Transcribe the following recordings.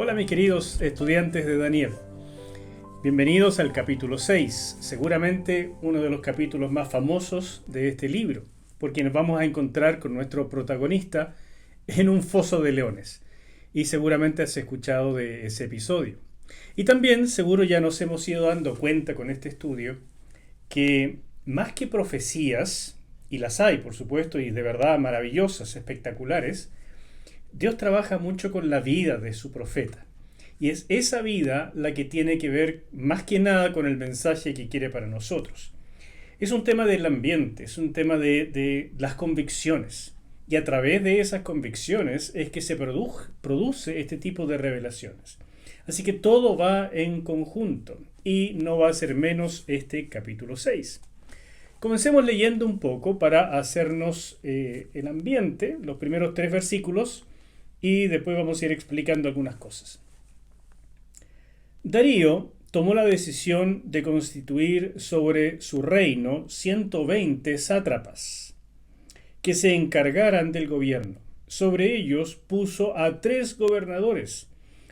Hola mis queridos estudiantes de Daniel. Bienvenidos al capítulo 6, seguramente uno de los capítulos más famosos de este libro, porque nos vamos a encontrar con nuestro protagonista en un foso de leones. Y seguramente has escuchado de ese episodio. Y también seguro ya nos hemos ido dando cuenta con este estudio que más que profecías, y las hay por supuesto, y de verdad maravillosas, espectaculares, Dios trabaja mucho con la vida de su profeta. Y es esa vida la que tiene que ver más que nada con el mensaje que quiere para nosotros. Es un tema del ambiente, es un tema de las convicciones. Y a través de esas convicciones es que se produce este tipo de revelaciones. Así que todo va en conjunto y no va a ser menos este capítulo 6. Comencemos leyendo un poco para hacernos el ambiente, los primeros 3 versículos, y después vamos a ir explicando algunas cosas. Darío tomó la decisión de constituir sobre su reino 120 sátrapas que se encargaran del gobierno. Sobre ellos puso a 3 gobernadores,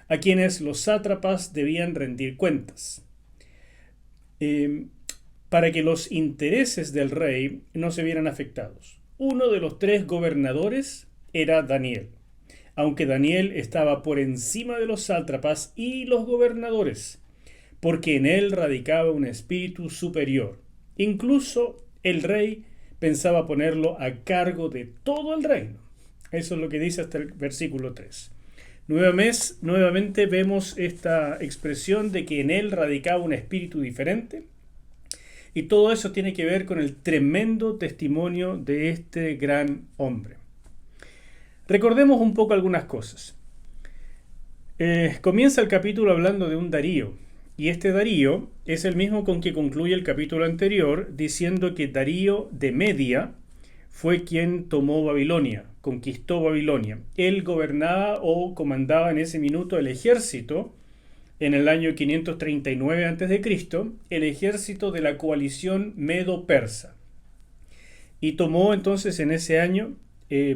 a quienes los sátrapas debían rendir cuentas, para que los intereses del rey no se vieran afectados. Uno de los 3 gobernadores era Daniel, aunque Daniel estaba por encima de los sátrapas y los gobernadores, porque en él radicaba un espíritu superior. Incluso el rey pensaba ponerlo a cargo de todo el reino. Eso es lo que dice hasta el versículo 3. Nuevamente vemos esta expresión de que en él radicaba un espíritu diferente, y todo eso tiene que ver con el tremendo testimonio de este gran hombre. Recordemos un poco algunas cosas. Comienza el capítulo hablando de un Darío, y este Darío es el mismo con que concluye el capítulo anterior, diciendo que Darío de Media fue quien tomó Babilonia, conquistó Babilonia. Él gobernaba o comandaba en ese minuto el ejército en el año 539 a.C., el ejército de la coalición medo-persa. Y tomó entonces en ese año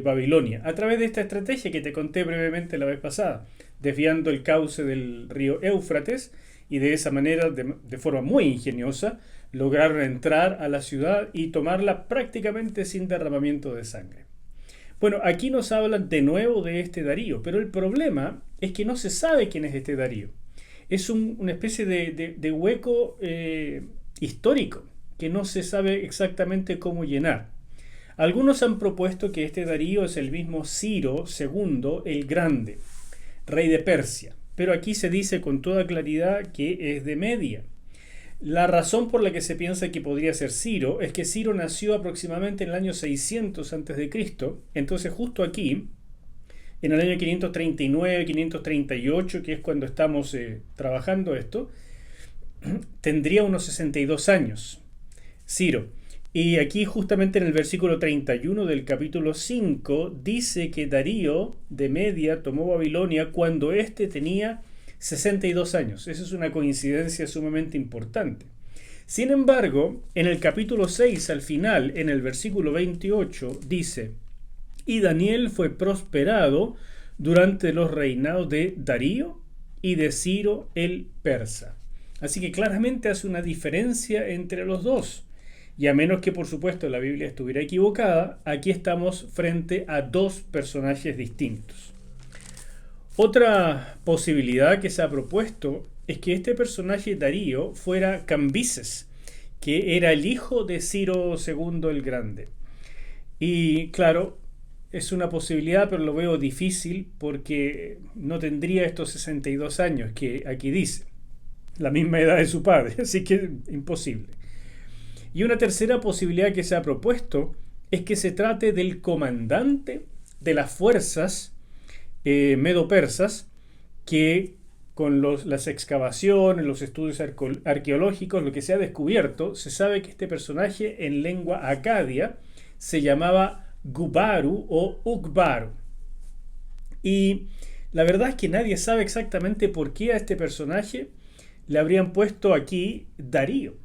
Babilonia, a través de esta estrategia que te conté brevemente la vez pasada, desviando el cauce del río Éufrates, y de esa manera, de forma muy ingeniosa, lograron entrar a la ciudad y tomarla prácticamente sin derramamiento de sangre. Bueno, aquí nos hablan de nuevo de este Darío, pero el problema es que no se sabe quién es este Darío. Es una especie de hueco histórico que no se sabe exactamente cómo llenar. Algunos han propuesto que este Darío es el mismo Ciro II el Grande, rey de Persia, pero aquí se dice con toda claridad que es de Media. La razón por la que se piensa que podría ser Ciro es que Ciro nació aproximadamente en el año 600 a.C., entonces justo aquí, en el año 539, 538, que es cuando estamos trabajando esto, tendría unos 62 años, Ciro. Y aquí justamente en el versículo 31 del capítulo 5 dice que Darío de Media tomó Babilonia cuando éste tenía 62 años. Esa es una coincidencia sumamente importante. Sin embargo, en el capítulo 6 al final, en el versículo 28, dice: y Daniel fue prosperado durante los reinados de Darío y de Ciro el persa. Así que claramente hace una diferencia entre los dos. Y a menos que por supuesto la Biblia estuviera equivocada, aquí estamos frente a 2 personajes distintos. Otra posibilidad que se ha propuesto es que este personaje Darío fuera Cambises, que era el hijo de Ciro II el Grande. Y claro, es una posibilidad, pero lo veo difícil porque no tendría estos 62 años que aquí dice, la misma edad de su padre, así que imposible. Y una tercera posibilidad que se ha propuesto es que se trate del comandante de las fuerzas medo-persas que con las excavaciones, los estudios arqueológicos, lo que se ha descubierto, se sabe que este personaje en lengua acadia se llamaba Gubaru o Ugbaru. Y la verdad es que nadie sabe exactamente por qué a este personaje le habrían puesto aquí Darío.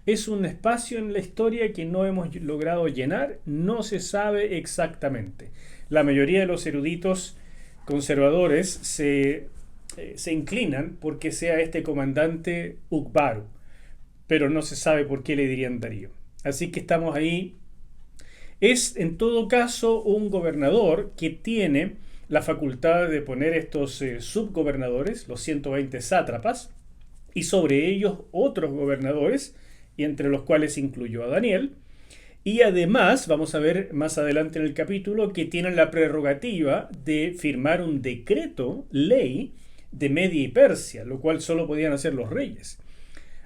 Es un espacio en la historia que no hemos logrado llenar, no se sabe exactamente. La mayoría de los eruditos conservadores se se inclinan porque sea este comandante Ukbaru, pero no se sabe por qué le dirían Darío. Así que estamos ahí. Es en todo caso un gobernador que tiene la facultad de poner estos subgobernadores, los 120 sátrapas, y sobre ellos otros gobernadores, y entre los cuales incluyó a Daniel. Y además, vamos a ver más adelante en el capítulo, que tienen la prerrogativa de firmar un decreto, ley, de Media y Persia, lo cual solo podían hacer los reyes.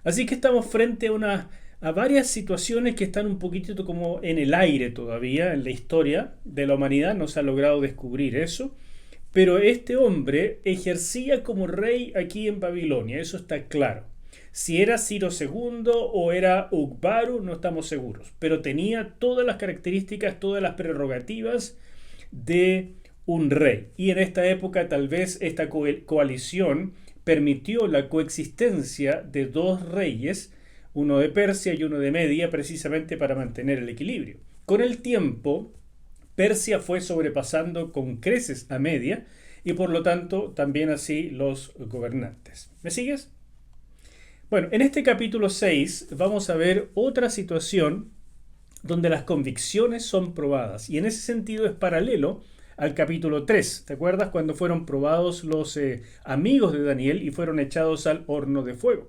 Así que estamos frente a varias situaciones que están un poquitito como en el aire todavía en la historia de la humanidad. No se ha logrado descubrir eso, pero este hombre ejercía como rey aquí en Babilonia, eso está claro. Si era Ciro II o era Ukbaru no estamos seguros, pero tenía todas las características, todas las prerrogativas de un rey. Y en esta época tal vez esta coalición permitió la coexistencia de dos reyes, uno de Persia y uno de Media, precisamente para mantener el equilibrio. Con el tiempo, Persia fue sobrepasando con creces a Media y por lo tanto también así los gobernantes. ¿Me sigues? Bueno, en este capítulo 6 vamos a ver otra situación donde las convicciones son probadas y en ese sentido es paralelo al capítulo 3. ¿Te acuerdas cuando fueron probados los amigos de Daniel y fueron echados al horno de fuego?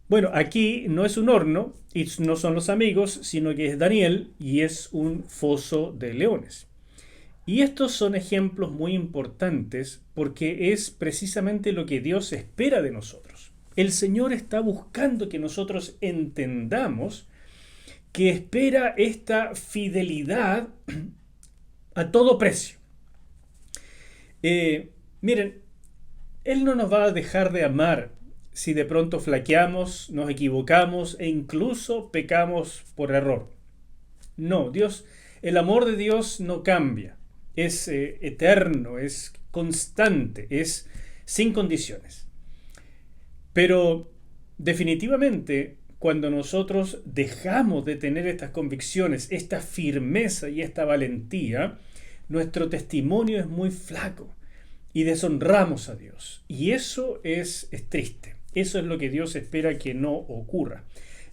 Bueno, aquí no es un horno y no son los amigos, sino que es Daniel y es un foso de leones. Y estos son ejemplos muy importantes porque es precisamente lo que Dios espera de nosotros. El Señor está buscando que nosotros entendamos que espera esta fidelidad a todo precio. Miren, Él no nos va a dejar de amar si de pronto flaqueamos, nos equivocamos e incluso pecamos por error. No, el amor de Dios no cambia, es eterno, es constante, es sin condiciones. Pero definitivamente cuando nosotros dejamos de tener estas convicciones, esta firmeza y esta valentía, nuestro testimonio es muy flaco y deshonramos a Dios. Y eso es triste. Eso es lo que Dios espera que no ocurra.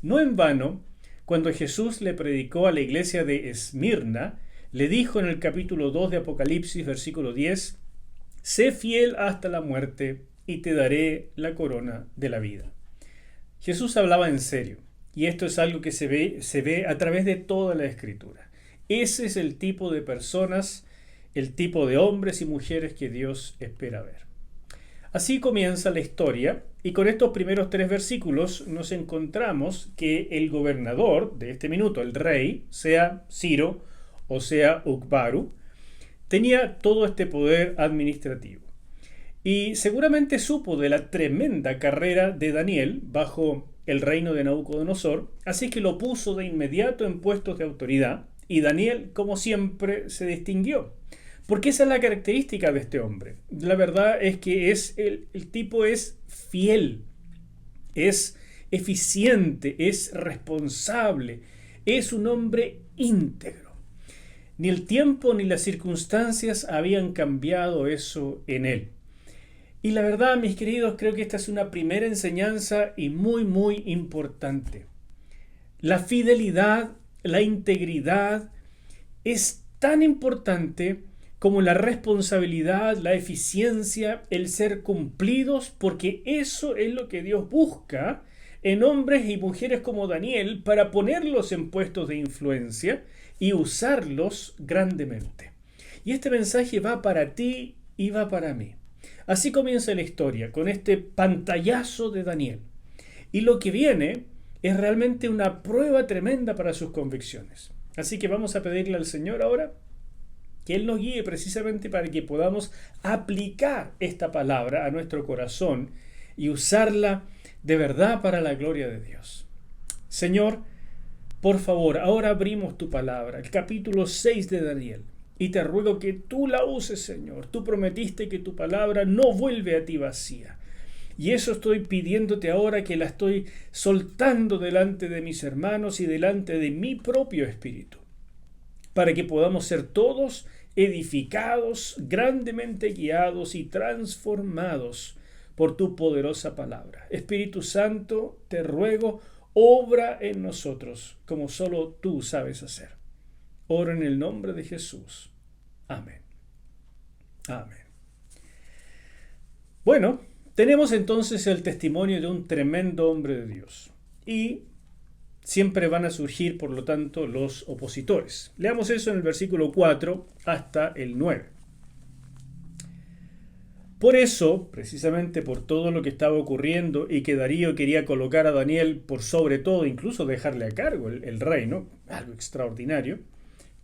No en vano, cuando Jesús le predicó a la iglesia de Esmirna, le dijo en el capítulo 2 de Apocalipsis, versículo 10, «Sé fiel hasta la muerte y te daré la corona de la vida». Jesús hablaba en serio, y esto es algo que se ve a través de toda la Escritura. Ese es el tipo de personas, el tipo de hombres y mujeres que Dios espera ver. Así comienza la historia, y con estos primeros 3 versículos nos encontramos que el gobernador de este minuto, el rey, sea Ciro o sea Ukbaru, tenía todo este poder administrativo. Y seguramente supo de la tremenda carrera de Daniel bajo el reino de Nabucodonosor, así que lo puso de inmediato en puestos de autoridad, y Daniel, como siempre, se distinguió. Porque esa es la característica de este hombre. La verdad es que el tipo es fiel, es eficiente, es responsable, es un hombre íntegro. Ni el tiempo ni las circunstancias habían cambiado eso en él. Y la verdad, mis queridos, creo que esta es una primera enseñanza y muy, muy importante. La fidelidad, la integridad es tan importante como la responsabilidad, la eficiencia, el ser cumplidos, porque eso es lo que Dios busca en hombres y mujeres como Daniel para ponerlos en puestos de influencia y usarlos grandemente. Y este mensaje va para ti y va para mí. Así comienza la historia, con este pantallazo de Daniel. Y lo que viene es realmente una prueba tremenda para sus convicciones. Así que vamos a pedirle al Señor ahora que Él nos guíe precisamente para que podamos aplicar esta palabra a nuestro corazón y usarla de verdad para la gloria de Dios. Señor, por favor, ahora abrimos tu palabra, el capítulo 6 de Daniel. Y te ruego que tú la uses, Señor. Tú prometiste que tu palabra no vuelve a ti vacía. Y eso estoy pidiéndote ahora, que la estoy soltando delante de mis hermanos y delante de mi propio espíritu, para que podamos ser todos edificados, grandemente guiados y transformados por tu poderosa palabra. Espíritu Santo, te ruego, obra en nosotros como solo tú sabes hacer. Oro en el nombre de Jesús. Amén. Amén. Bueno, tenemos entonces el testimonio de un tremendo hombre de Dios. Y siempre van a surgir, por lo tanto, los opositores. Leamos eso en el versículo 4 hasta el 9. Por eso, precisamente por todo lo que estaba ocurriendo y que Darío quería colocar a Daniel por sobre todo, incluso dejarle a cargo el reino, algo extraordinario,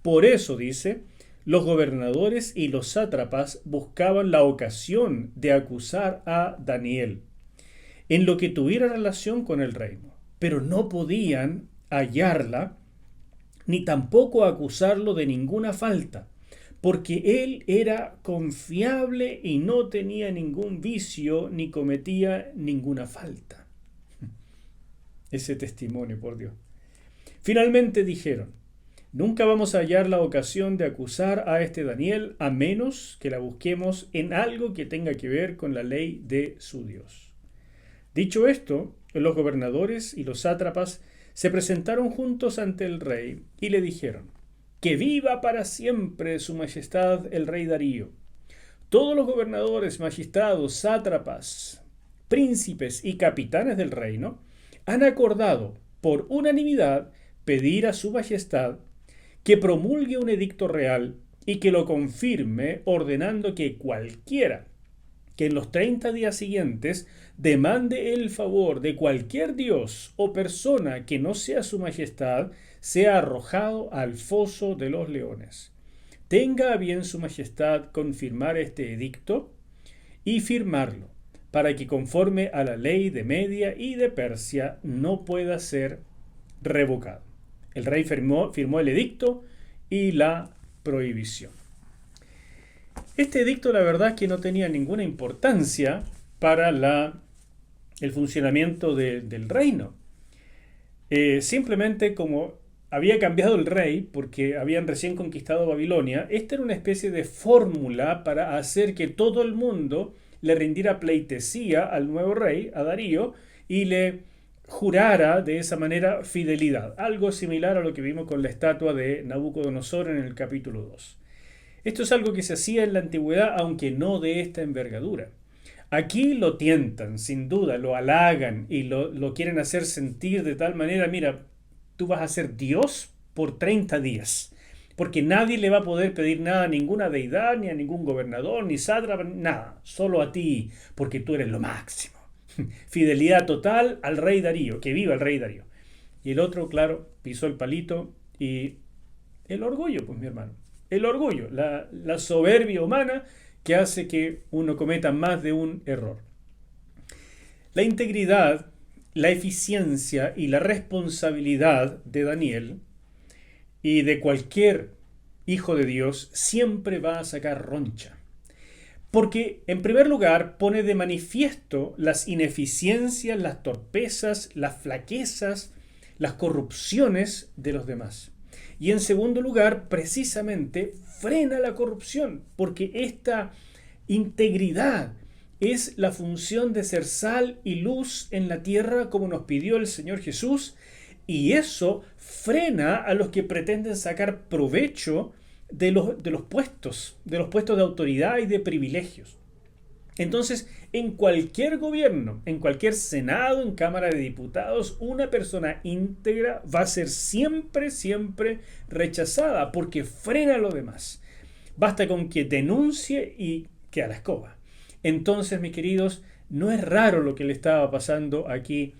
por eso, dice, los gobernadores y los sátrapas buscaban la ocasión de acusar a Daniel en lo que tuviera relación con el reino, pero no podían hallarla ni tampoco acusarlo de ninguna falta, porque él era confiable y no tenía ningún vicio ni cometía ninguna falta. Ese testimonio, por Dios. Finalmente dijeron: nunca vamos a hallar la ocasión de acusar a este Daniel a menos que la busquemos en algo que tenga que ver con la ley de su Dios. Dicho esto, los gobernadores y los sátrapas se presentaron juntos ante el rey y le dijeron: que viva para siempre su majestad el rey Darío. Todos los gobernadores, magistrados, sátrapas, príncipes y capitanes del reino han acordado por unanimidad pedir a su majestad que promulgue un edicto real y que lo confirme, ordenando que cualquiera que en los 30 días siguientes demande el favor de cualquier dios o persona que no sea su majestad, sea arrojado al foso de los leones. Tenga a bien su majestad confirmar este edicto y firmarlo, para que conforme a la ley de Media y de Persia no pueda ser revocado. El rey firmó el edicto y la prohibición. Este edicto, la verdad, es que no tenía ninguna importancia para el funcionamiento del reino. Simplemente como había cambiado el rey, porque habían recién conquistado Babilonia, esta era una especie de fórmula para hacer que todo el mundo le rindiera pleitesía al nuevo rey, a Darío, y le jurara de esa manera fidelidad. Algo similar a lo que vimos con la estatua de Nabucodonosor en el capítulo 2. Esto es algo que se hacía en la antigüedad, aunque no de esta envergadura. Aquí lo tientan, sin duda, lo halagan y lo quieren hacer sentir de tal manera: mira, tú vas a ser Dios por 30 días, porque nadie le va a poder pedir nada a ninguna deidad, ni a ningún gobernador, ni sátrapa, nada, solo a ti, porque tú eres lo máximo. Fidelidad total al rey Darío, que viva el rey Darío. Y el otro, claro, pisó el palito y el orgullo, pues mi hermano, el orgullo, la soberbia humana que hace que uno cometa más de un error. La integridad, la eficiencia y la responsabilidad de Daniel y de cualquier hijo de Dios siempre va a sacar roncha. Porque, en primer lugar, pone de manifiesto las ineficiencias, las torpezas, las flaquezas, las corrupciones de los demás. Y en segundo lugar, precisamente, frena la corrupción, porque esta integridad es la función de ser sal y luz en la tierra, como nos pidió el Señor Jesús, y eso frena a los que pretenden sacar provecho de los puestos de autoridad y de privilegios. Entonces, en cualquier gobierno, en cualquier senado, en Cámara de Diputados, una persona íntegra va a ser siempre, siempre rechazada porque frena a lo demás. Basta con que denuncie y que a la escoba. Entonces, mis queridos, no es raro lo que le estaba pasando aquí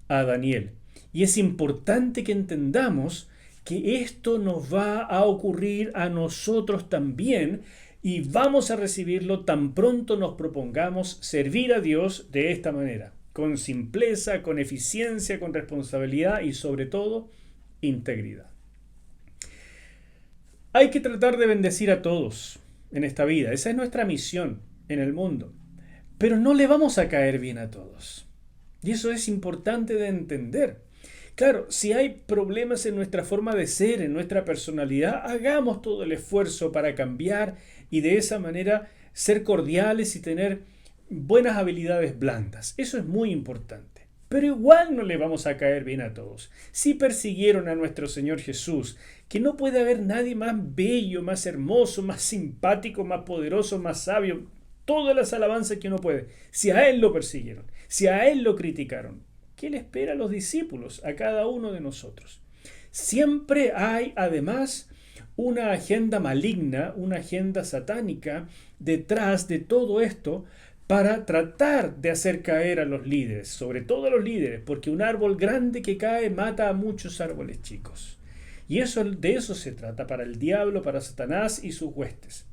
a Daniel. Y es importante que entendamos que esto nos va a ocurrir a nosotros también y vamos a recibirlo tan pronto nos propongamos servir a Dios de esta manera, con simpleza, con eficiencia, con responsabilidad y sobre todo, integridad. Hay que tratar de bendecir a todos en esta vida, esa es nuestra misión en el mundo, pero no le vamos a caer bien a todos. Y eso es importante de entender. Claro, si hay problemas en nuestra forma de ser, en nuestra personalidad, hagamos todo el esfuerzo para cambiar y de esa manera ser cordiales y tener buenas habilidades blandas. Eso es muy importante. Pero igual no le vamos a caer bien a todos. Si persiguieron a nuestro Señor Jesús, que no puede haber nadie más bello, más hermoso, más simpático, más poderoso, más sabio, todas las alabanzas que uno puede. Si a Él lo persiguieron, si a Él lo criticaron, ¿qué le espera a los discípulos, a cada uno de nosotros? Siempre hay, además, una agenda maligna, una agenda satánica detrás de todo esto para tratar de hacer caer a los líderes, sobre todo a los líderes, porque un árbol grande que cae mata a muchos árboles chicos. Y de eso se trata para el diablo, para Satanás y sus huestes.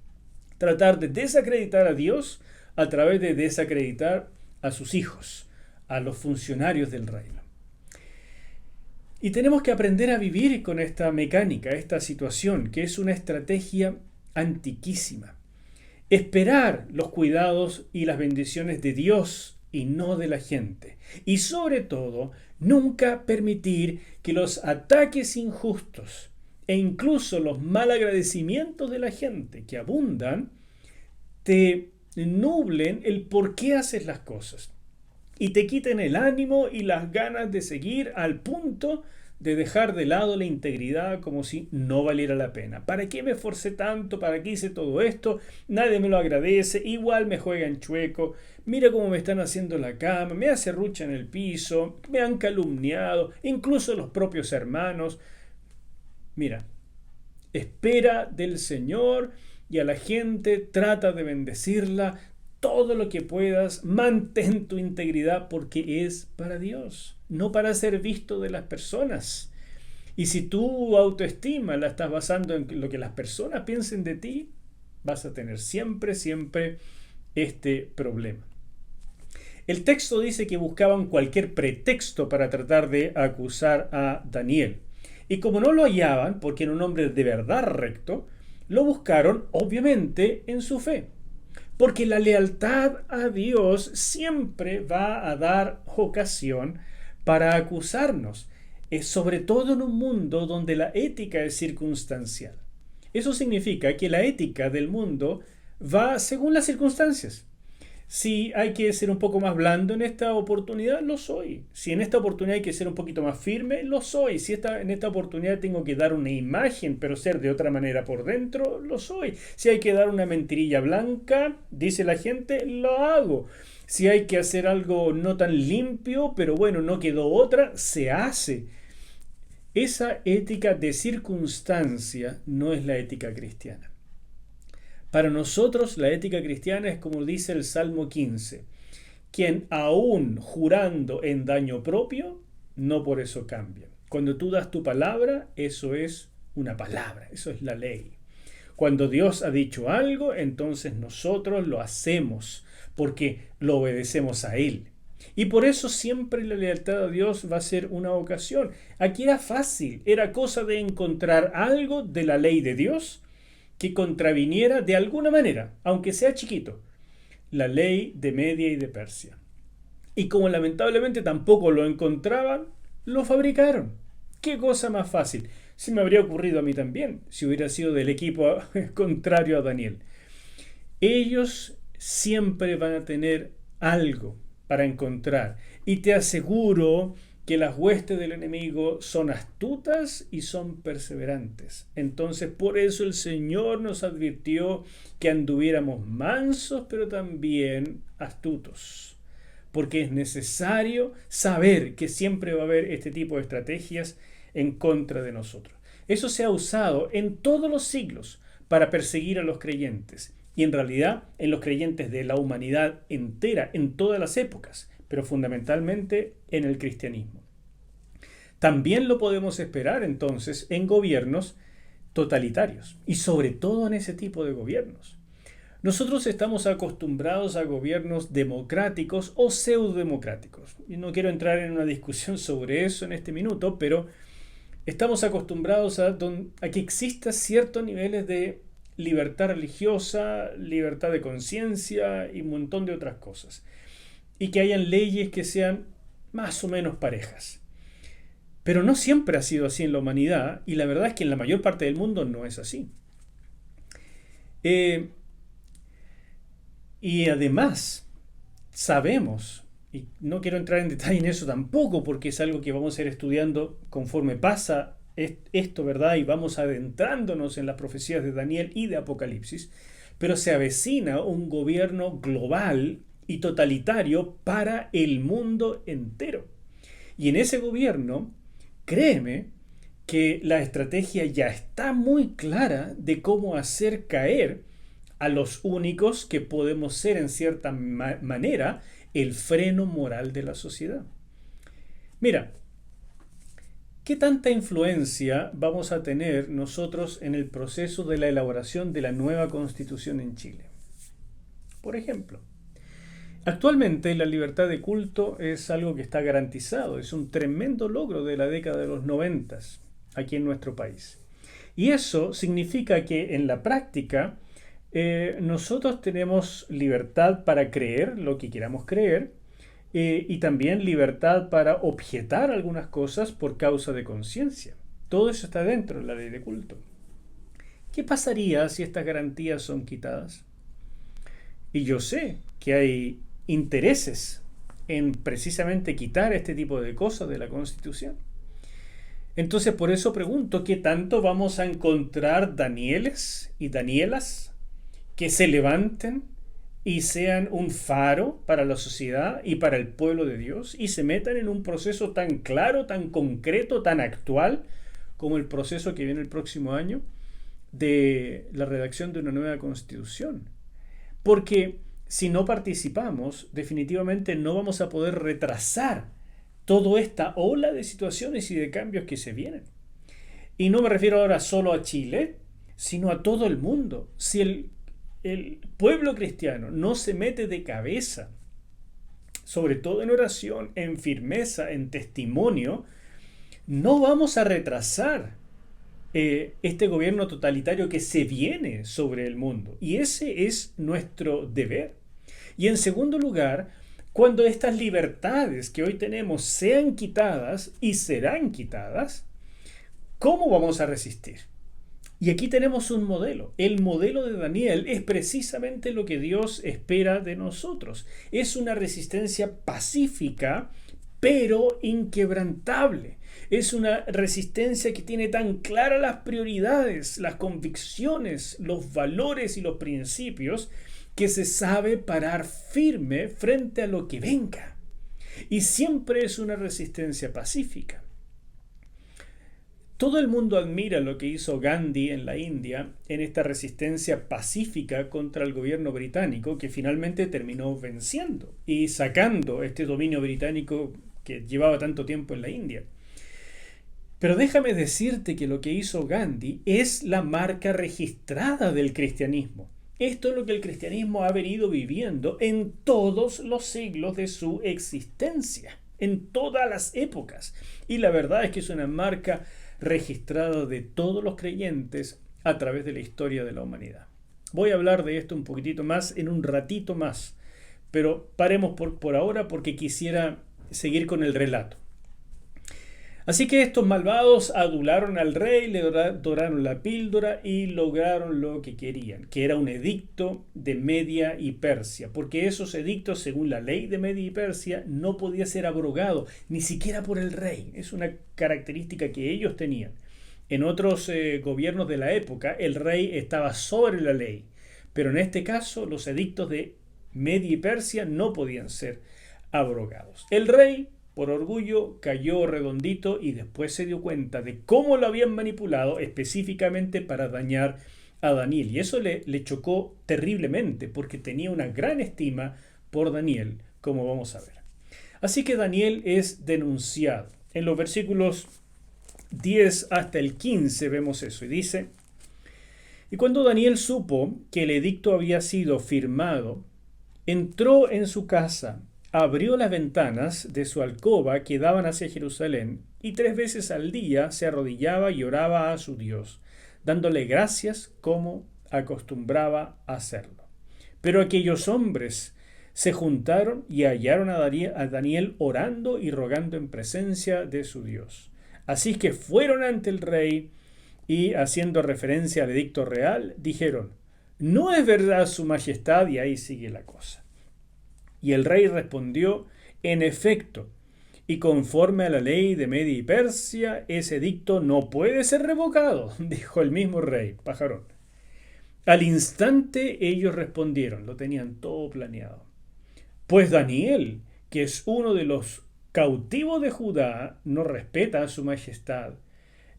Tratar de desacreditar a Dios a través de desacreditar a sus hijos, a los funcionarios del reino. Y tenemos que aprender a vivir con esta mecánica, esta situación, que es una estrategia antiquísima. Esperar los cuidados y las bendiciones de Dios y no de la gente. Y sobre todo, nunca permitir que los ataques injustos e incluso los malagradecimientos de la gente que abundan te nublen el por qué haces las cosas y te quiten el ánimo y las ganas de seguir al punto de dejar de lado la integridad como si no valiera la pena. ¿Para qué me esforcé tanto? ¿Para qué hice todo esto? Nadie me lo agradece, igual me juegan chueco, mira cómo me están haciendo la cama, me acerruchan en el piso, me han calumniado, incluso los propios hermanos. Mira, espera del Señor y a la gente trata de bendecirla todo lo que puedas, mantén tu integridad porque es para Dios, no para ser visto de las personas. Y si tu autoestima la estás basando en lo que las personas piensen de ti, vas a tener siempre este problema. El texto dice que buscaban cualquier pretexto para tratar de acusar a Daniel. Y como no lo hallaban, porque era un hombre de verdad recto, lo buscaron obviamente en su fe. Porque la lealtad a Dios siempre va a dar ocasión para acusarnos, sobre todo en un mundo donde la ética es circunstancial. Eso significa que la ética del mundo va según las circunstancias. Si hay que ser un poco más blando en esta oportunidad, lo soy. Si en esta oportunidad hay que ser un poquito más firme, lo soy. Si en esta oportunidad tengo que dar una imagen, pero ser de otra manera por dentro, lo soy. Si hay que dar una mentirilla blanca, dice la gente, lo hago. Si hay que hacer algo no tan limpio, pero bueno, no quedó otra, se hace. Esa ética de circunstancia no es la ética cristiana. Para nosotros la ética cristiana es como dice el Salmo 15, quien aún jurando en daño propio, no por eso cambia. Cuando tú das tu palabra, eso es una palabra, eso es la ley. Cuando Dios ha dicho algo, entonces nosotros lo hacemos, porque lo obedecemos a Él. Y por eso siempre la lealtad a Dios va a ser una ocasión. Aquí era fácil, era cosa de encontrar algo de la ley de Dios que contraviniera de alguna manera, aunque sea chiquito, la ley de Media y de Persia. Y como lamentablemente tampoco lo encontraban, lo fabricaron. ¿Qué cosa más fácil? Se me habría ocurrido a mí también, si hubiera sido del equipo contrario a Daniel. Ellos siempre van a tener algo para encontrar. Y te aseguro que las huestes del enemigo son astutas y son perseverantes. Entonces, por eso el Señor nos advirtió que anduviéramos mansos, pero también astutos. Porque es necesario saber que siempre va a haber este tipo de estrategias en contra de nosotros. Eso se ha usado en todos los siglos para perseguir a los creyentes. Y en realidad en los creyentes de la humanidad entera, en todas las épocas, pero fundamentalmente en el cristianismo. También lo podemos esperar entonces en gobiernos totalitarios y sobre todo en ese tipo de gobiernos. Nosotros estamos acostumbrados a gobiernos democráticos o pseudodemocráticos. Y no quiero entrar en una discusión sobre eso en este minuto, pero estamos acostumbrados a que exista ciertos niveles de libertad religiosa, libertad de conciencia y un montón de otras cosas. Y que hayan leyes que sean más o menos parejas. Pero no siempre ha sido así en la humanidad y la verdad es que en la mayor parte del mundo no es así. Eh, y además sabemos, y no quiero entrar en detalle en eso tampoco porque es algo que vamos a ir estudiando conforme pasa esto, ¿verdad? Y vamos adentrándonos en las profecías de Daniel y de Apocalipsis, pero se avecina un gobierno global y totalitario para el mundo entero. Y en ese gobierno, créeme que la estrategia ya está muy clara de cómo hacer caer a los únicos que podemos ser en cierta manera el freno moral de la sociedad. Mira, ¿qué tanta influencia vamos a tener nosotros en el proceso de la elaboración de la nueva constitución en Chile? Por ejemplo, actualmente la libertad de culto es algo que está garantizado, es un tremendo logro de la década de los 90 aquí en nuestro país. Y eso significa que en la práctica nosotros tenemos libertad para creer lo que queramos creer y también libertad para objetar algunas cosas por causa de conciencia. Todo eso está dentro de la ley de culto. ¿Qué pasaría si estas garantías son quitadas? Y yo sé que hay intereses en precisamente quitar este tipo de cosas de la Constitución. Entonces, por eso pregunto, ¿qué tanto vamos a encontrar Danieles y Danielas que se levanten y sean un faro para la sociedad y para el pueblo de Dios y se metan en un proceso tan claro, tan concreto, tan actual como el proceso que viene el próximo año de la redacción de una nueva constitución? Porque si no participamos, definitivamente no vamos a poder retrasar toda esta ola de situaciones y de cambios que se vienen. Y no me refiero ahora solo a Chile, sino a todo el mundo. Si el pueblo cristiano no se mete de cabeza, sobre todo en oración, en firmeza, en testimonio, no vamos a retrasar este gobierno totalitario que se viene sobre el mundo. Y ese es nuestro deber. Y en segundo lugar, cuando estas libertades que hoy tenemos sean quitadas y serán quitadas, ¿cómo vamos a resistir? Y aquí tenemos un modelo. El modelo de Daniel es precisamente lo que Dios espera de nosotros. Es una resistencia pacífica, pero inquebrantable. Es una resistencia que tiene tan claras las prioridades, las convicciones, los valores y los principios, que se sabe parar firme frente a lo que venga. Y siempre es una resistencia pacífica. Todo el mundo admira lo que hizo Gandhi en la India en esta resistencia pacífica contra el gobierno británico, que finalmente terminó venciendo y sacando este dominio británico que llevaba tanto tiempo en la India. Pero déjame decirte que lo que hizo Gandhi es la marca registrada del cristianismo. Esto es lo que el cristianismo ha venido viviendo en todos los siglos de su existencia, en todas las épocas. Y la verdad es que es una marca registrada de todos los creyentes a través de la historia de la humanidad. Voy a hablar de esto un poquitito más en un ratito más, pero paremos por ahora porque quisiera seguir con el relato. Así que estos malvados adularon al rey, le doraron la píldora y lograron lo que querían, que era un edicto de Media y Persia, porque esos edictos, según la ley de Media y Persia, no podía ser abrogado, ni siquiera por el rey. Es una característica que ellos tenían. En otros gobiernos de la época, el rey estaba sobre la ley, pero en este caso, los edictos de Media y Persia no podían ser abrogados. El rey, por orgullo, cayó redondito y después se dio cuenta de cómo lo habían manipulado específicamente para dañar a Daniel. Y eso le chocó terriblemente porque tenía una gran estima por Daniel, como vamos a ver. Así que Daniel es denunciado. En los versículos 10 hasta el 15 vemos eso y dice: y cuando Daniel supo que el edicto había sido firmado, entró en su casa, abrió las ventanas de su alcoba que daban hacia Jerusalén y 3 veces al día se arrodillaba y oraba a su Dios, dándole gracias como acostumbraba a hacerlo. Pero aquellos hombres se juntaron y hallaron a Daniel orando y rogando en presencia de su Dios. Así que fueron ante el rey y, haciendo referencia al edicto real, dijeron: ¿no es verdad su majestad? Y ahí sigue la cosa. Y el rey respondió: en efecto, y conforme a la ley de Media y Persia, ese edicto no puede ser revocado, dijo el mismo rey, Pajarón. Al instante ellos respondieron, lo tenían todo planeado: pues Daniel, que es uno de los cautivos de Judá, no respeta a su majestad,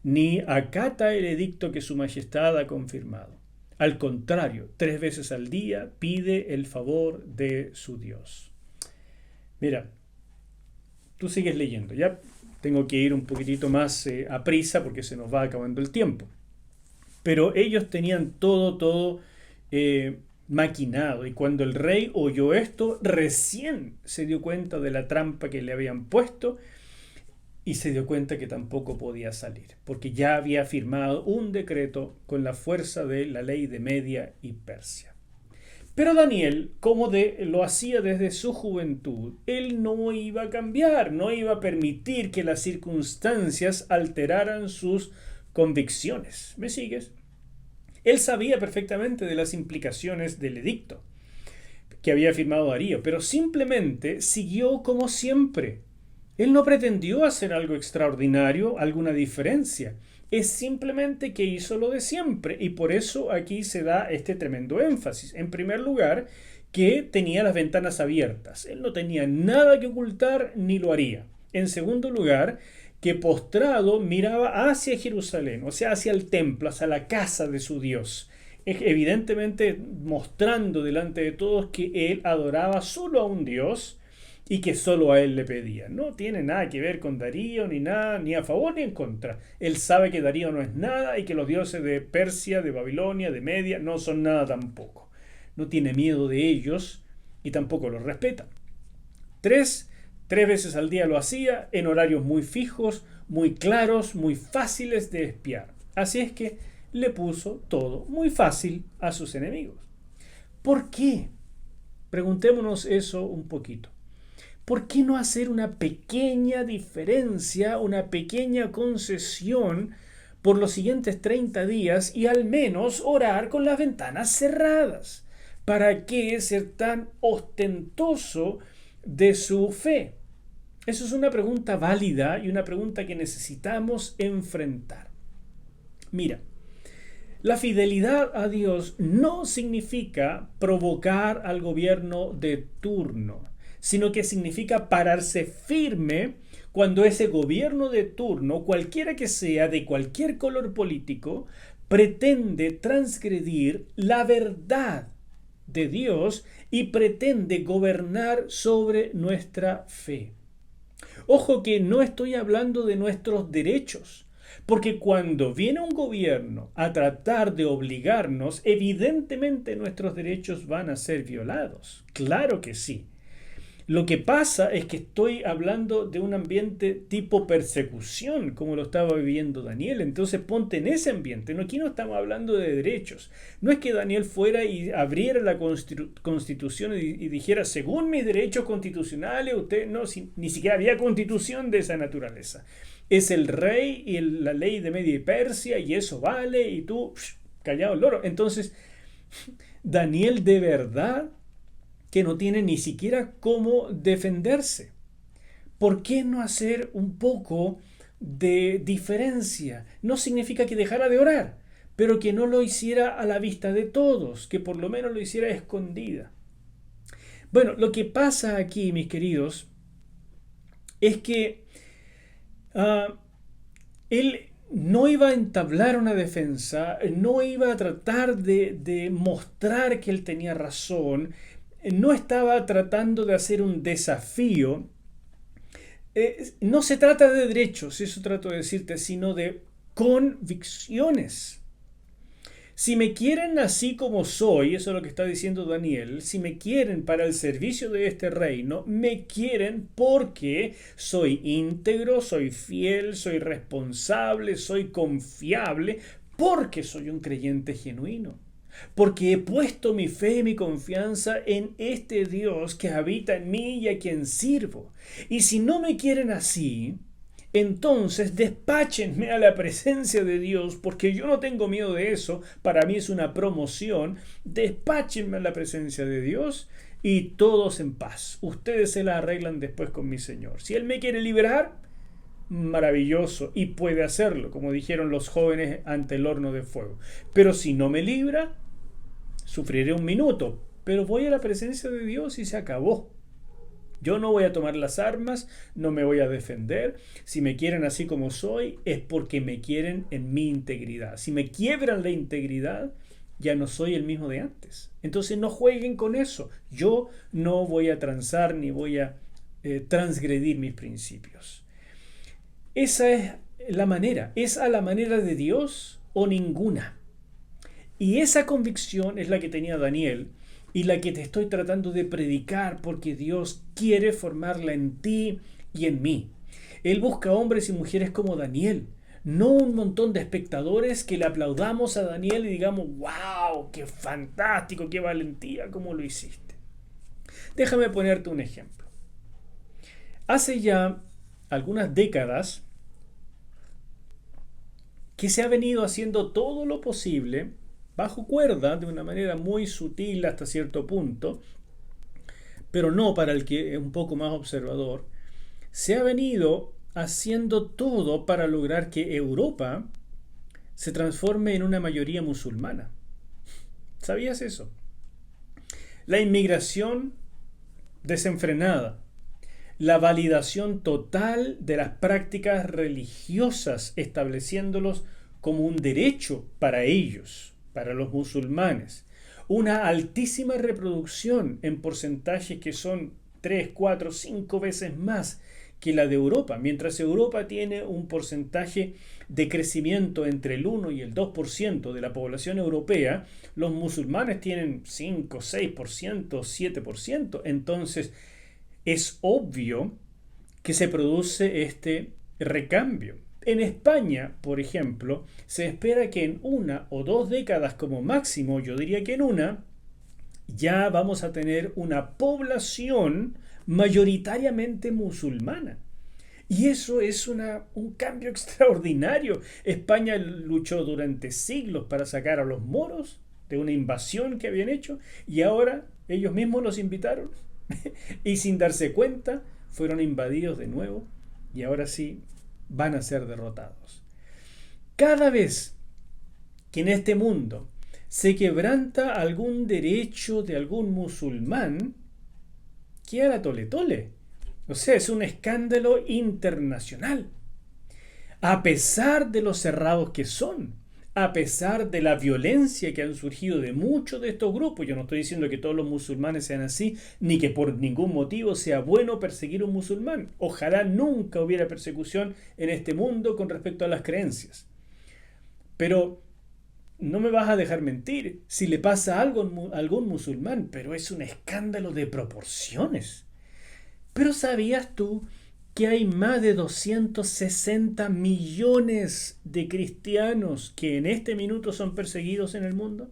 ni acata el edicto que su majestad ha confirmado. Al contrario, 3 veces al día pide el favor de su Dios. Mira, tú sigues leyendo. Ya tengo que ir un poquitito más a prisa porque se nos va acabando el tiempo. Pero ellos tenían todo maquinado. Y cuando el rey oyó esto, recién se dio cuenta de la trampa que le habían puesto y se dio cuenta que tampoco podía salir, porque ya había firmado un decreto con la fuerza de la ley de Media y Persia. Pero Daniel, como lo hacía desde su juventud, él no iba a cambiar, no iba a permitir que las circunstancias alteraran sus convicciones. ¿Me sigues? Él sabía perfectamente de las implicaciones del edicto que había firmado Darío, pero simplemente siguió como siempre. Él no pretendió hacer algo extraordinario, alguna diferencia. Es simplemente que hizo lo de siempre, y por eso aquí se da este tremendo énfasis. En primer lugar, que tenía las ventanas abiertas. Él no tenía nada que ocultar ni lo haría. En segundo lugar, que postrado miraba hacia Jerusalén, o sea, hacia el templo, hacia la casa de su Dios. Evidentemente mostrando delante de todos que él adoraba solo a un Dios y que solo a él le pedía. No tiene nada que ver con Darío, ni nada, ni a favor ni en contra. Él sabe que Darío no es nada y que los dioses de Persia, de Babilonia, de Media no son nada tampoco. No tiene miedo de ellos y tampoco los respeta. 3 veces al día lo hacía, en horarios muy fijos, muy claros, muy fáciles de espiar. Así es que le puso todo muy fácil a sus enemigos. ¿Por qué? Preguntémonos eso un poquito. ¿Por qué no hacer una pequeña diferencia, una pequeña concesión por los siguientes 30 días y al menos orar con las ventanas cerradas? ¿Para qué ser tan ostentoso de su fe? Eso es una pregunta válida y una pregunta que necesitamos enfrentar. Mira, la fidelidad a Dios no significa provocar al gobierno de turno, sino que significa pararse firme cuando ese gobierno de turno, cualquiera que sea, de cualquier color político, pretende transgredir la verdad de Dios y pretende gobernar sobre nuestra fe. Ojo que no estoy hablando de nuestros derechos, porque cuando viene un gobierno a tratar de obligarnos, evidentemente nuestros derechos van a ser violados. Claro que sí. Lo que pasa es que estoy hablando de un ambiente tipo persecución, como lo estaba viviendo Daniel. Entonces ponte en ese ambiente. Aquí no estamos hablando de derechos. No es que Daniel fuera y abriera la constitución y dijera, según mis derechos constitucionales, usted no, ni siquiera había constitución de esa naturaleza. Es el rey y la ley de Media y Persia y eso vale y tú callado el loro. Entonces, Daniel de verdad que no tiene ni siquiera cómo defenderse. ¿Por qué no hacer un poco de diferencia? No significa que dejara de orar, pero que no lo hiciera a la vista de todos, que por lo menos lo hiciera escondida. Bueno, lo que pasa aquí, mis queridos, es que él no iba a entablar una defensa, no iba a tratar de mostrar que él tenía razón, no estaba tratando de hacer un desafío. No se trata de derechos, eso trato de decirte, sino de convicciones. Si me quieren así como soy, eso es lo que está diciendo Daniel, si me quieren para el servicio de este reino, me quieren porque soy íntegro, soy fiel, soy responsable, soy confiable, porque soy un creyente genuino. Porque he puesto mi fe y mi confianza en este Dios que habita en mí y a quien sirvo. Y si no me quieren así, entonces despáchenme a la presencia de Dios, porque yo no tengo miedo de eso, para mí es una promoción. Despáchenme a la presencia de Dios y todos en paz. Ustedes se la arreglan después con mi Señor. Si Él me quiere liberar, maravilloso, y puede hacerlo, como dijeron los jóvenes ante el horno de fuego. Pero si no me libra, sufriré un minuto, pero voy a la presencia de Dios y se acabó. Yo no voy a tomar las armas, no me voy a defender. Si me quieren así como soy, es porque me quieren en mi integridad. Si me quiebran la integridad, ya no soy el mismo de antes. Entonces no jueguen con eso. Yo no voy a transar ni voy a transgredir mis principios. Esa es la manera. ¿Es a la manera de Dios o ninguna? Y esa convicción es la que tenía Daniel y la que te estoy tratando de predicar, porque Dios quiere formarla en ti y en mí. Él busca hombres y mujeres como Daniel, no un montón de espectadores que le aplaudamos a Daniel y digamos, wow, qué fantástico, qué valentía, cómo lo hiciste. Déjame ponerte un ejemplo. Hace ya algunas décadas que se ha venido haciendo todo lo posible bajo cuerda, de una manera muy sutil hasta cierto punto, pero no para el que es un poco más observador. Se ha venido haciendo todo para lograr que Europa se transforme en una mayoría musulmana. ¿Sabías eso? La inmigración desenfrenada, la validación total de las prácticas religiosas, estableciéndolos como un derecho para ellos, para los musulmanes, una altísima reproducción en porcentajes que son 3, 4, 5 veces más que la de Europa. Mientras Europa tiene un porcentaje de crecimiento entre el 1 y el 2% de la población europea, los musulmanes tienen 5, 6%, 7%. Entonces es obvio que se produce este recambio. En España, por ejemplo, se espera que en 1 o 2 décadas como máximo, yo diría que en una, ya vamos a tener una población mayoritariamente musulmana. Y eso es un cambio extraordinario. España luchó durante siglos para sacar a los moros de una invasión que habían hecho y ahora ellos mismos los invitaron y sin darse cuenta fueron invadidos de nuevo y ahora sí van a ser derrotados. Cada vez que en este mundo se quebranta algún derecho de algún musulmán, queda la tole tole. O sea, es un escándalo internacional. A pesar de los cerrados que son, a pesar de la violencia que han surgido de muchos de estos grupos, yo no estoy diciendo que todos los musulmanes sean así, ni que por ningún motivo sea bueno perseguir a un musulmán. Ojalá nunca hubiera persecución en este mundo con respecto a las creencias. Pero no me vas a dejar mentir si le pasa algo a algún musulmán, pero es un escándalo de proporciones. Pero ¿sabías tú que hay más de 260 millones de cristianos que en este minuto son perseguidos en el mundo?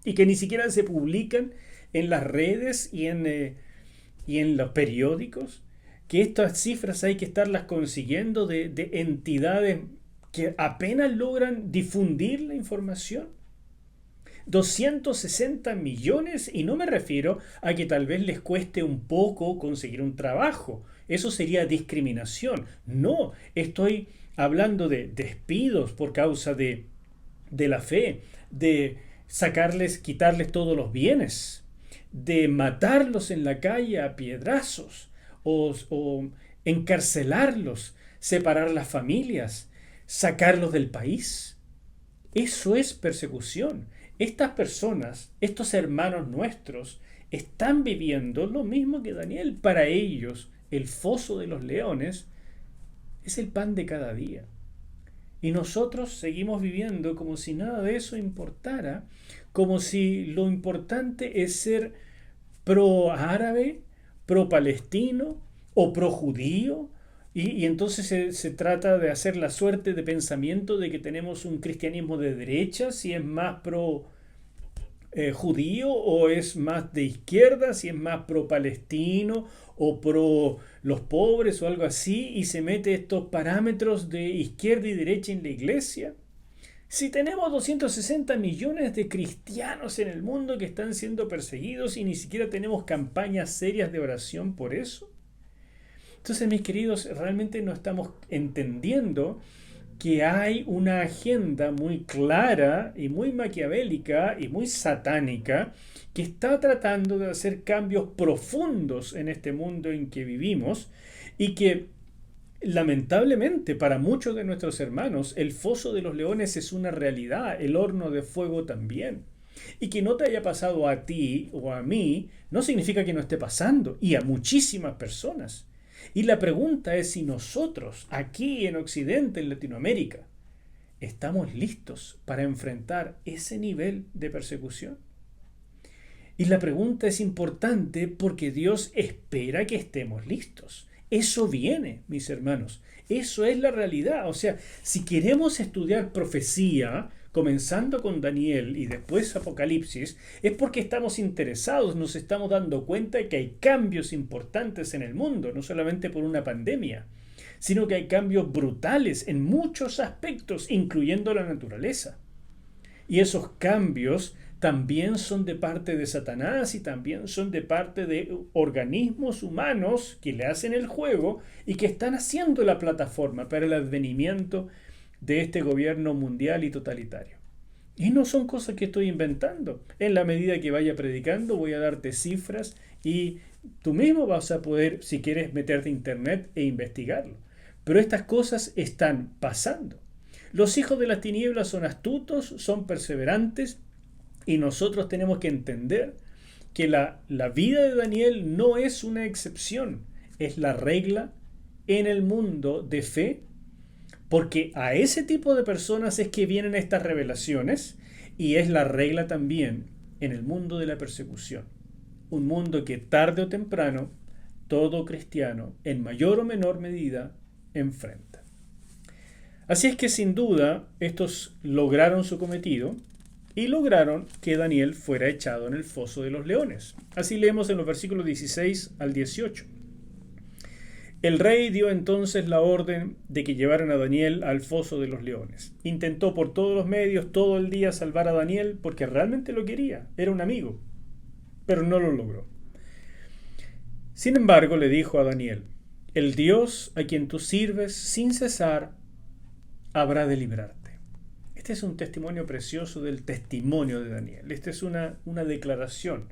Y que ni siquiera se publican en las redes y en los periódicos. Que estas cifras hay que estarlas consiguiendo de entidades que apenas logran difundir la información. 260 millones, y no me refiero a que tal vez les cueste un poco conseguir un trabajo. Eso sería discriminación. No, estoy hablando de despidos por causa de la fe, de quitarles todos los bienes, de matarlos en la calle a piedrazos o encarcelarlos, separar las familias, sacarlos del país. Eso es persecución. Estas personas, estos hermanos nuestros, están viviendo lo mismo que Daniel. Para ellos, el foso de los leones es el pan de cada día. Y nosotros seguimos viviendo como si nada de eso importara, como si lo importante es ser pro-árabe, pro-palestino o pro-judío. Y entonces se trata de hacer la suerte de pensamiento de que tenemos un cristianismo de derecha, si es más pro judío o es más de izquierda, si es más pro palestino o pro los pobres o algo así, y se mete estos parámetros de izquierda y derecha en la iglesia. Si tenemos 260 millones de cristianos en el mundo que están siendo perseguidos y ni siquiera tenemos campañas serias de oración por eso. Entonces, mis queridos, realmente no estamos entendiendo que hay una agenda muy clara y muy maquiavélica y muy satánica que está tratando de hacer cambios profundos en este mundo en que vivimos y que lamentablemente para muchos de nuestros hermanos el foso de los leones es una realidad, el horno de fuego también. Y que no te haya pasado a ti o a mí no significa que no esté pasando, y a muchísimas personas. Y la pregunta es si nosotros, aquí en Occidente, en Latinoamérica, estamos listos para enfrentar ese nivel de persecución. Y la pregunta es importante porque Dios espera que estemos listos. Eso viene, mis hermanos. Eso es la realidad. O sea, si queremos estudiar profecía, comenzando con Daniel y después Apocalipsis, es porque estamos interesados, nos estamos dando cuenta de que hay cambios importantes en el mundo, no solamente por una pandemia, sino que hay cambios brutales en muchos aspectos, incluyendo la naturaleza. Y esos cambios también son de parte de Satanás y también son de parte de organismos humanos que le hacen el juego y que están haciendo la plataforma para el advenimiento de este gobierno mundial y totalitario. Y no son cosas que estoy inventando. En la medida que vaya predicando voy a darte cifras y tú mismo vas a poder, si quieres, meterte a internet e investigarlo. Pero estas cosas están pasando. Los hijos de las tinieblas son astutos, son perseverantes, y nosotros tenemos que entender que la vida de Daniel no es una excepción, es la regla en el mundo de fe, porque a ese tipo de personas es que vienen estas revelaciones, y es la regla también en el mundo de la persecución. Un mundo que tarde o temprano todo cristiano, en mayor o menor medida, enfrenta. Así es que sin duda estos lograron su cometido y lograron que Daniel fuera echado en el foso de los leones. Así leemos en los versículos 16 al 18. El rey dio entonces la orden de que llevaran a Daniel al foso de los leones. Intentó por todos los medios todo el día salvar a Daniel porque realmente lo quería, era un amigo, pero no lo logró. Sin embargo, le dijo a Daniel: el Dios a quien tú sirves sin cesar habrá de librarte. Este es un testimonio precioso del testimonio de Daniel. Esta es una declaración,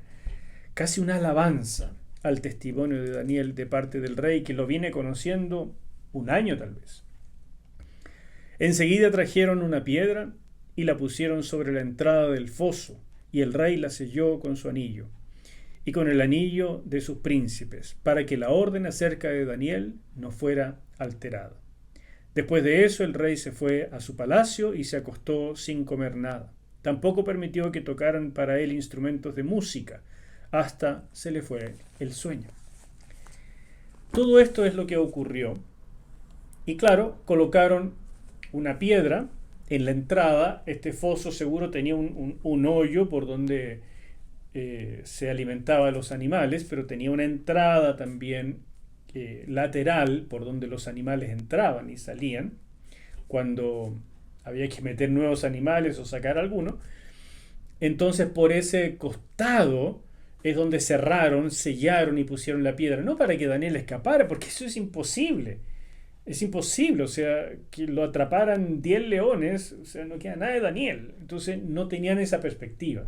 casi una alabanza al testimonio de Daniel de parte del rey, que lo viene conociendo un año tal vez. Enseguida trajeron una piedra y la pusieron sobre la entrada del foso, y el rey la selló con su anillo y con el anillo de sus príncipes, para que la orden acerca de Daniel no fuera alterada. Después de eso, el rey se fue a su palacio y se acostó sin comer nada. Tampoco permitió que tocaran para él instrumentos de música, hasta se le fue el sueño. Todo esto es lo que ocurrió. Y claro, colocaron una piedra en la entrada. Este foso seguro tenía un hoyo por donde se alimentaban los animales, pero tenía una entrada también lateral por donde los animales entraban y salían cuando había que meter nuevos animales o sacar alguno. Entonces por ese costado es donde cerraron, sellaron y pusieron la piedra, no para que Daniel escapara, porque eso es imposible. Es imposible, o sea, que lo atraparan 10 leones, o sea, no queda nada de Daniel. Entonces no tenían esa perspectiva.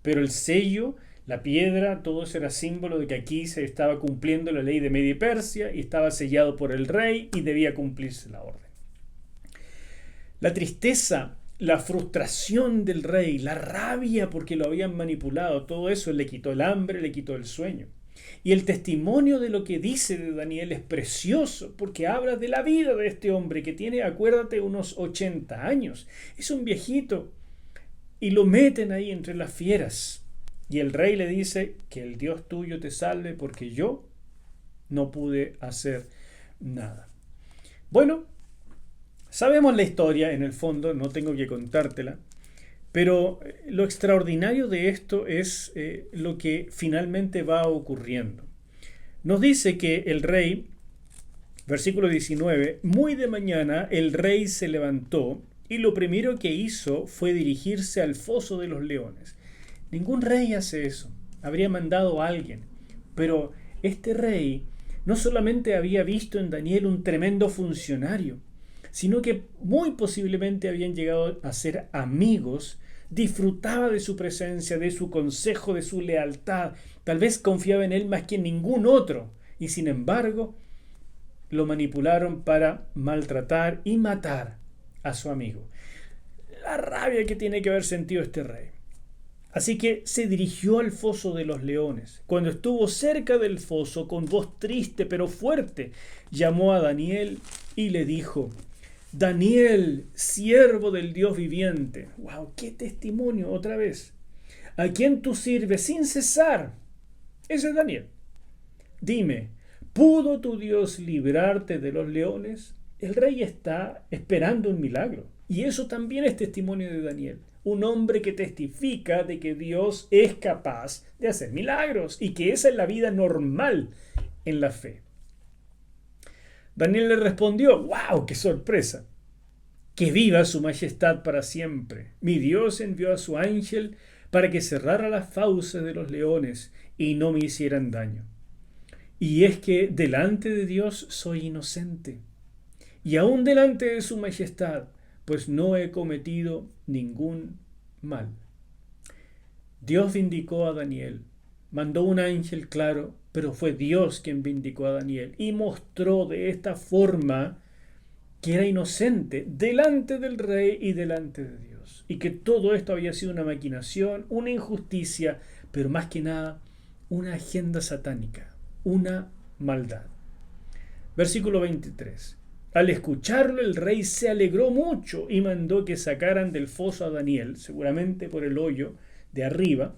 Pero el sello, la piedra, todo eso era símbolo de que aquí se estaba cumpliendo la ley de Media y Persia y estaba sellado por el rey y debía cumplirse la orden. La tristeza, la frustración del rey, la rabia porque lo habían manipulado, todo eso le quitó el hambre, le quitó el sueño. Y el testimonio de lo que dice de Daniel es precioso porque habla de la vida de este hombre que tiene, acuérdate, unos 80 años. Es un viejito y lo meten ahí entre las fieras. Y el rey le dice: que el Dios tuyo te salve porque yo no pude hacer nada. Bueno, sabemos la historia en el fondo, no tengo que contártela, Pero lo extraordinario de esto es lo que finalmente va ocurriendo. Nos dice que el rey, versículo 19, muy de mañana el rey se levantó y lo primero que hizo fue dirigirse al foso de los leones. Ningún rey hace eso, habría mandado a alguien, pero este rey no solamente había visto en Daniel un tremendo funcionario, sino que muy posiblemente habían llegado a ser amigos, disfrutaba de su presencia, de su consejo, de su lealtad, tal vez confiaba en él más que en ningún otro, y sin embargo lo manipularon para maltratar y matar a su amigo. La rabia que tiene que haber sentido este rey. Así que se dirigió al foso de los leones. Cuando estuvo cerca del foso, con voz triste pero fuerte, llamó a Daniel y le dijo: Daniel, siervo del Dios viviente. ¡Wow! ¡Qué testimonio otra vez! ¿A quién tú sirves sin cesar? Ese es Daniel. Dime, ¿pudo tu Dios librarte de los leones? El rey está esperando un milagro. Y eso también es testimonio de Daniel. Un hombre que testifica de que Dios es capaz de hacer milagros y que esa es la vida normal en la fe. Daniel le respondió: ¡Wow! ¡Qué sorpresa! Que viva su majestad para siempre. Mi Dios envió a su ángel para que cerrara las fauces de los leones y no me hicieran daño. Y es que delante de Dios soy inocente, y aún delante de su majestad, pues no he cometido ningún mal. Dios vindicó a Daniel, mandó un ángel, claro, pero fue Dios quien vindicó a Daniel y mostró de esta forma que era inocente delante del rey y delante de Dios, y que todo esto había sido una maquinación, una injusticia, pero más que nada una agenda satánica, una maldad. Versículo 23. Al escucharlo, el rey se alegró mucho y mandó que sacaran del foso a Daniel, seguramente por el hoyo de arriba,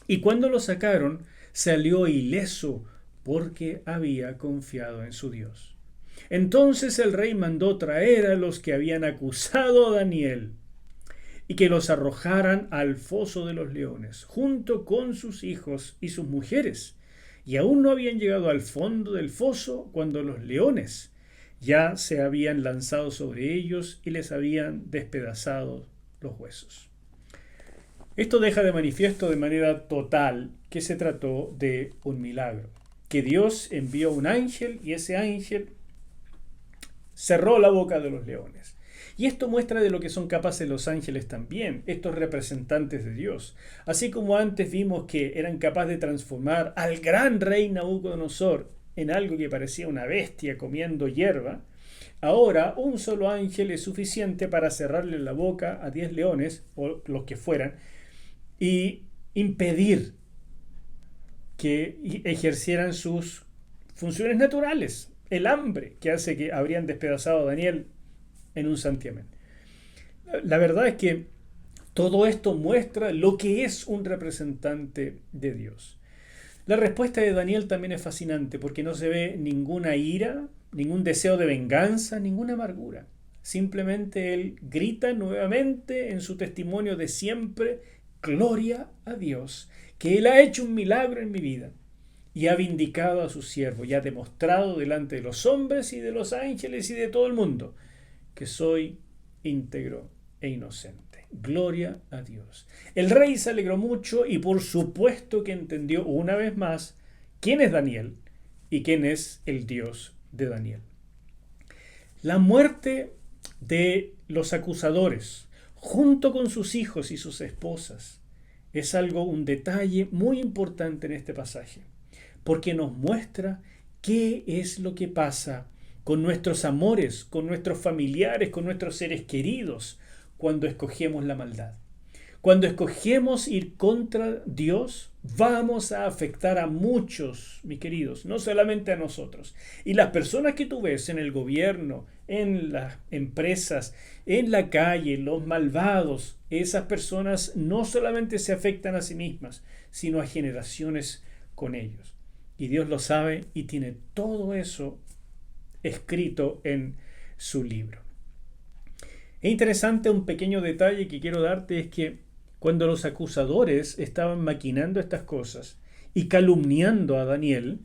y cuando lo sacaron, salió ileso porque había confiado en su Dios. Entonces el rey mandó traer a los que habían acusado a Daniel y que los arrojaran al foso de los leones, junto con sus hijos y sus mujeres. Y aún no habían llegado al fondo del foso cuando los leones ya se habían lanzado sobre ellos y les habían despedazado los huesos. Esto deja de manifiesto de manera total que se trató de un milagro, que Dios envió un ángel y ese ángel cerró la boca de los leones. Y esto muestra de lo que son capaces los ángeles también, estos representantes de Dios. Así como antes vimos que eran capaces de transformar al gran rey Nabucodonosor en algo que parecía una bestia comiendo hierba, ahora un solo ángel es suficiente para cerrarle la boca a 10 leones, o los que fueran, y impedir que ejercieran sus funciones naturales, el hambre que hace que habrían despedazado a Daniel en un santiamén. La verdad es que todo esto muestra lo que es un representante de Dios. La respuesta de Daniel también es fascinante porque no se ve ninguna ira, ningún deseo de venganza, ninguna amargura. Simplemente él grita nuevamente en su testimonio de siempre: gloria a Dios, que Él ha hecho un milagro en mi vida y ha vindicado a su siervo y ha demostrado delante de los hombres y de los ángeles y de todo el mundo que soy íntegro e inocente. Gloria a Dios. El rey se alegró mucho y por supuesto que entendió una vez más quién es Daniel y quién es el Dios de Daniel. La muerte de los acusadores, junto con sus hijos y sus esposas, es un detalle muy importante en este pasaje, porque nos muestra qué es lo que pasa con nuestros amores, con nuestros familiares, con nuestros seres queridos, cuando escogemos la maldad. Cuando escogemos ir contra Dios, vamos a afectar a muchos, mis queridos, no solamente a nosotros. Y las personas que tú ves en el gobierno, en las empresas, en la calle, los malvados, esas personas no solamente se afectan a sí mismas, sino a generaciones con ellos. Y Dios lo sabe y tiene todo eso escrito en su libro. Es interesante un pequeño detalle que quiero darte, es que cuando los acusadores estaban maquinando estas cosas y calumniando a Daniel,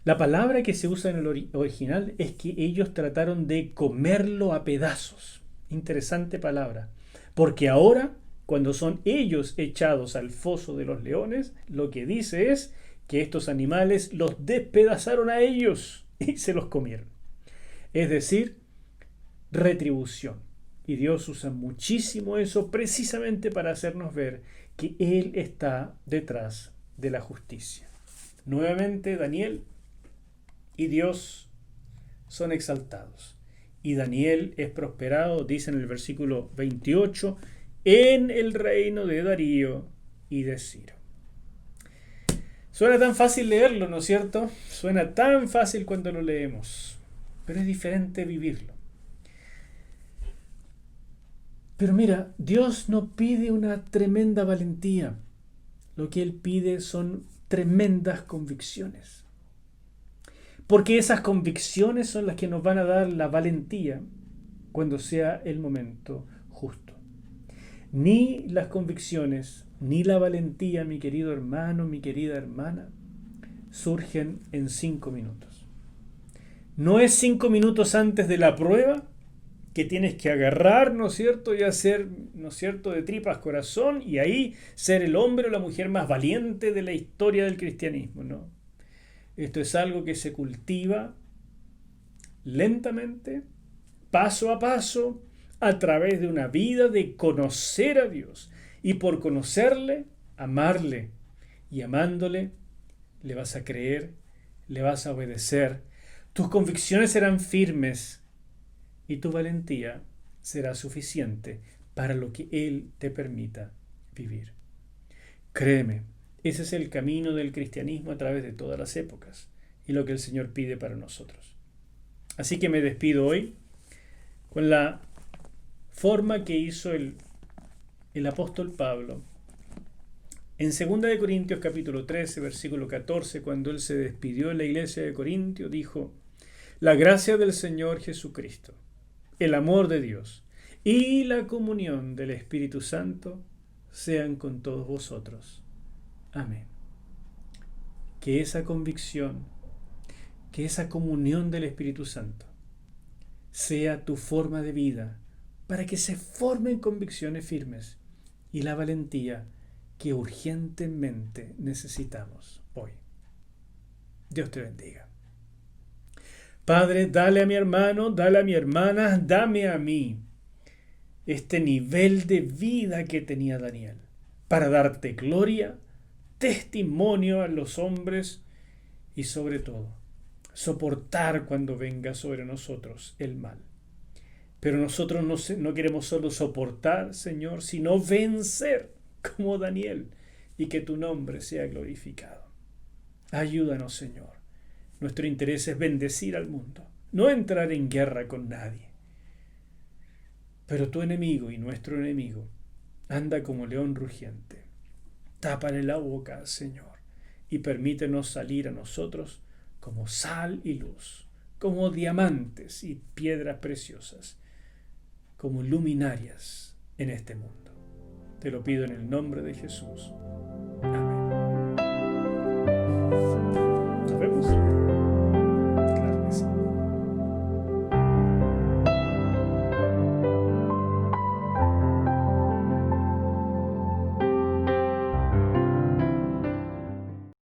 la palabra que se usa en el original es que ellos trataron de comerlo a pedazos. Interesante palabra. Porque ahora, cuando son ellos echados al foso de los leones, lo que dice es que estos animales los despedazaron a ellos y se los comieron. Es decir, retribución. Y Dios usa muchísimo eso precisamente para hacernos ver que Él está detrás de la justicia. Nuevamente, Daniel y Dios son exaltados. Y Daniel es prosperado, dice en el versículo 28, en el reino de Darío y de Ciro. Suena tan fácil leerlo, ¿no es cierto? Suena tan fácil cuando lo leemos, pero es diferente vivirlo. Pero mira, Dios no pide una tremenda valentía. Lo que Él pide son tremendas convicciones. Porque esas convicciones son las que nos van a dar la valentía cuando sea el momento justo. Ni las convicciones, ni la valentía, mi querido hermano, mi querida hermana, surgen en 5 minutos. No es 5 minutos antes de la prueba que tienes que agarrar, ¿no es cierto?, y hacer, ¿no es cierto?, de tripas corazón, y ahí ser el hombre o la mujer más valiente de la historia del cristianismo, ¿no? Esto es algo que se cultiva lentamente, paso a paso, a través de una vida de conocer a Dios. Y por conocerle, amarle. Y amándole, le vas a creer, le vas a obedecer. Tus convicciones serán firmes y tu valentía será suficiente para lo que Él te permita vivir. Créeme, ese es el camino del cristianismo a través de todas las épocas y lo que el Señor pide para nosotros. Así que me despido hoy con la forma que hizo el apóstol Pablo en 2 Corintios capítulo 13, versículo 14, cuando él se despidió de la iglesia de Corintio, dijo: la gracia del Señor Jesucristo, el amor de Dios y la comunión del Espíritu Santo sean con todos vosotros. Amén. Que esa convicción, que esa comunión del Espíritu Santo sea tu forma de vida, para que se formen convicciones firmes y la valentía que urgentemente necesitamos hoy. Dios te bendiga. Padre, dale a mi hermano, dale a mi hermana, dame a mí este nivel de vida que tenía Daniel, para darte gloria, testimonio a los hombres y sobre todo, soportar cuando venga sobre nosotros el mal. Pero nosotros no queremos solo soportar, Señor, sino vencer como Daniel y que tu nombre sea glorificado. Ayúdanos, Señor. Nuestro interés es bendecir al mundo, no entrar en guerra con nadie. Pero tu enemigo y nuestro enemigo anda como león rugiente. Tápale la boca, Señor, y permítenos salir a nosotros como sal y luz, como diamantes y piedras preciosas, como luminarias en este mundo. Te lo pido en el nombre de Jesús. Amén.